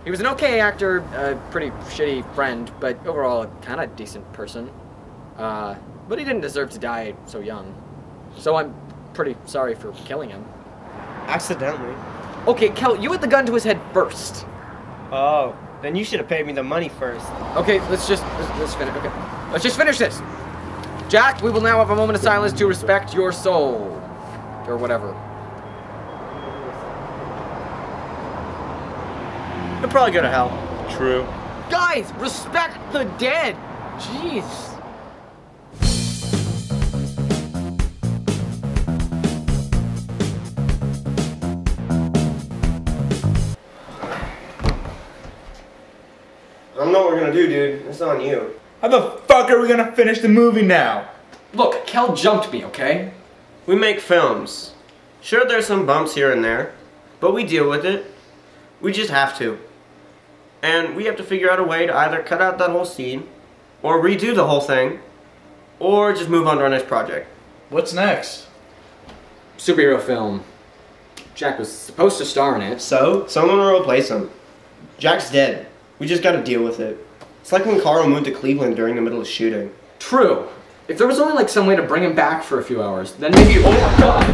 He was an okay actor, a pretty shitty friend, but overall a kind of decent person. But he didn't deserve to die so young. So I'm pretty sorry for killing him. Accidentally. Okay, Kel, you hit the gun to his head first. Oh, then you should have paid me the money first. Okay, let's just finish. Okay, let's just finish this. Jack, we will now have a moment of silence to respect your soul, or whatever. He'll probably go to hell. True. Guys, respect the dead. Jeez. I don't know what we're gonna do, dude. It's on you. How the fuck are we gonna finish the movie now? Look, Kel jumped me, okay? We make films. Sure, there's some bumps here and there, but we deal with it. We just have to. And we have to figure out a way to either cut out that whole scene, or redo the whole thing, or just move on to our next project. What's next? Superhero film. Jack was supposed to star in it. So, someone will replace him. Jack's dead. We just gotta deal with it. It's like when Carl moved to Cleveland during the middle of shooting. True. If there was only like some way to bring him back for a few hours, then maybe. Oh my god!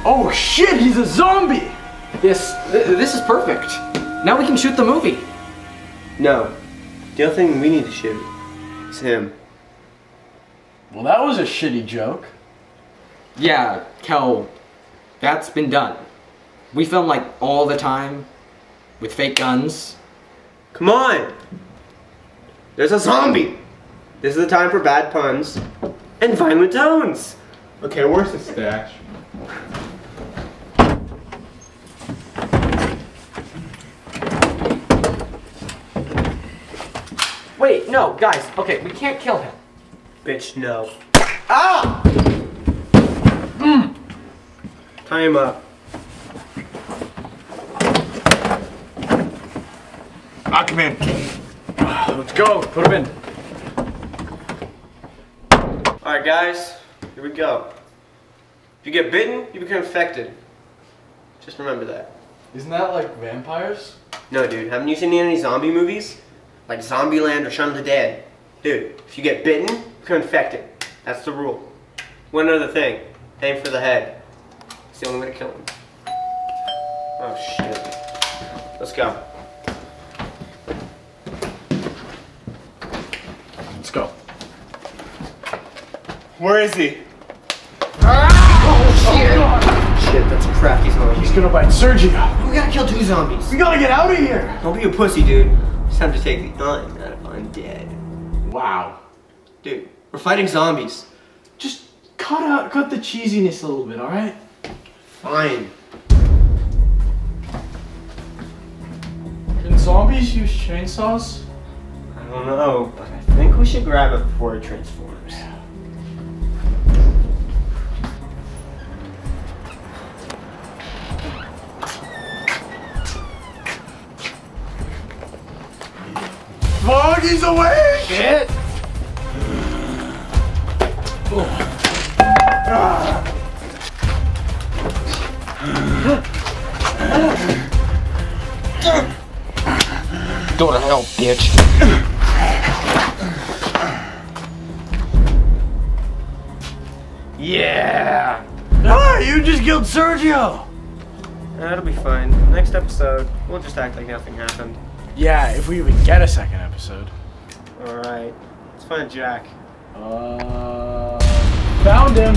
Oh shit, he's a zombie! This is perfect. Now we can shoot the movie. No. The other thing we need to shoot is him. Well, that was a shitty joke. Yeah, Kel, that's been done. We film like all the time with fake guns. Come on! There's a zombie! This is the time for bad puns and violent tones. Okay, where's the stash? Wait, no, guys. Okay, we can't kill him. Bitch, no. Ah! Tie him up. Knock him in. Let's go. Put him in. Alright guys, here we go. If you get bitten, you become infected. Just remember that. Isn't that like vampires? No dude, haven't you seen any zombie movies? Like Zombieland or Shaun of the Dead. Dude, if you get bitten, you become infected. That's the rule. One other thing, aim for the head. It's the only way to kill him. Oh shit. Let's go. Let's go. Where is he? Oh shit, that's a crafty zombie. He's gonna bite Sergio. We gotta kill 2 zombies. We gotta get out of here. Don't be a pussy, dude. It's time to take the un out of undead. Wow. Dude, we're fighting zombies. Just cut the cheesiness a little bit, alright? Fine. Can zombies use chainsaws? I don't know, but I think we should grab it before it transforms. Fuck, he's awake! Shit! Go to hell, bitch. Yeah! Ah, you just killed Sergio! That'll be fine. Next episode, we'll just act like nothing happened. Yeah, if we even get a second episode. Alright, let's find Jack. Found him!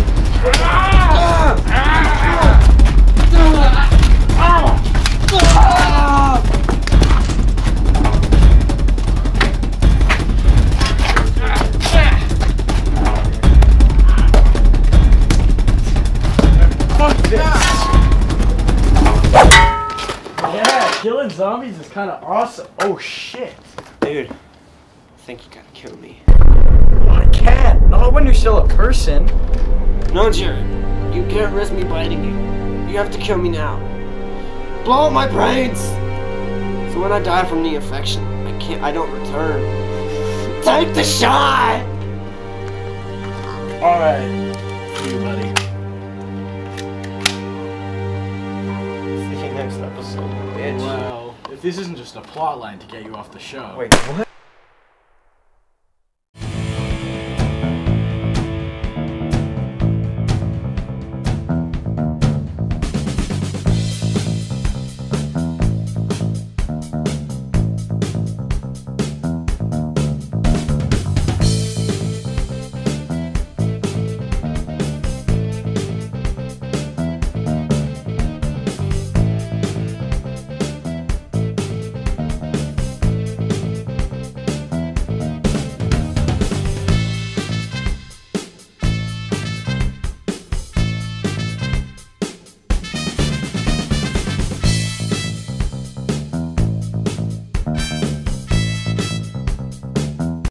Fuck this! Yeah, killing zombies is kind of awesome. Oh shit. Dude, I think you gotta kill me. I can't. Not when you're still a person. No, Jared. You can't risk me biting you. You have to kill me now. Blow up my brains! So when I die from the infection, I don't return. Take the shot! Alright. You, buddy. It's the next episode, bitch. Well, if this isn't just a plot line to get you off the show. Wait, what?